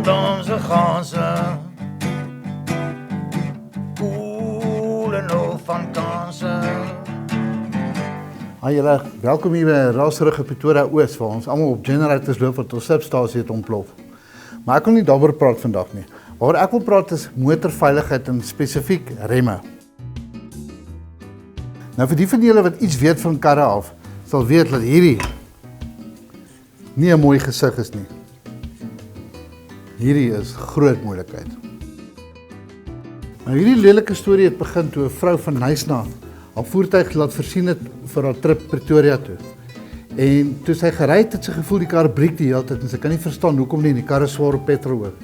onze ganzen. Koelen nou van kansen. Hi julle, welkom hier by Raasrugge Pretoria Oos waar ons almal op generators loop wat ons substasie het ontplof. Maar ek wil nie daaroor praat vandag nie. Waaroor ek wil praat is motorveiligheid en spesifiek remme. Nou vir die van julle wat iets weet van karre af, sal weet dat hierdie nie 'n mooi gesig is nie. Hierdie is groot moeilikheid. Nou hierdie lelike storie het begin toe 'n vrou van Nysna haar voertuig laat voorsien het vir haar trip Pretoria toe. En toe sy gery het sy gevoel die kar breek die hele tyd en sy kan nie verstaan hoekom nie, die kar is swaar op petrol ook.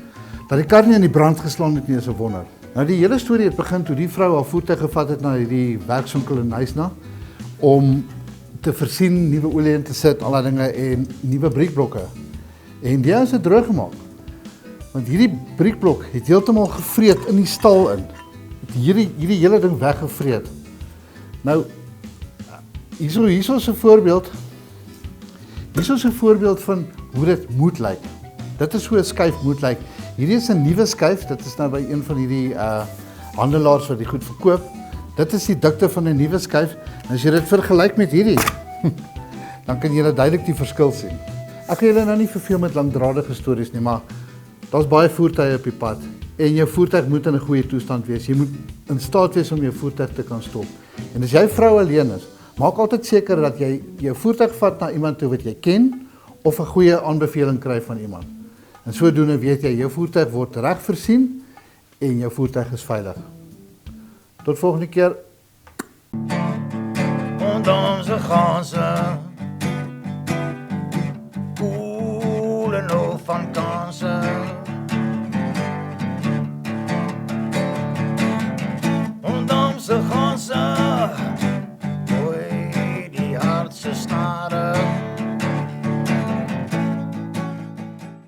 Dat die kar nie in die brand geslaan het nie is 'n wonder. Nou die hele storie het begin toe die vrou haar voertuig gevat het na hierdie werkswinkel in Nysna om te voorsien, nuwe olie in te sit, al daai dinge en nuwe breekblokke. En die is dit droog gemaak. Want hierdie breekblok het heeltemal gevreet in die stal in. Het hierdie hele ding weggevreet. Nou hierso is 'n voorbeeld. Hierso is 'n voorbeeld van hoe dit moet lyk. Dit is hoe 'n skuif moet lyk. Hierdie is 'n nuwe skuif. Dit is nou by een van hierdie handelaars wat die goed verkoop. Dit is die dikte van 'n nuwe skuif. En as jy dit vergelyk met hierdie, dan kan jy duidelik die verskil sien. Ek gaan julle nou nie verveel met langdradige stories nie, maar daar's baie voertuie op die pad en jou voertuig moet in 'n goeie toestand wees. Jy moet in staat wees om jou voertuig te kan stop. En as jy vrou alleen is, maak altyd seker dat jy jou voertuig vat na iemand toe wat jy ken of 'n goeie aanbeveling kry van iemand. En sodoende weet jy jou voertuig word reg voorsien en jou voertuig is veilig. Tot volgende keer. Und onze ganzen. Koelen nou van kansen. Und onze ganzen. Oei, die hartse snaren.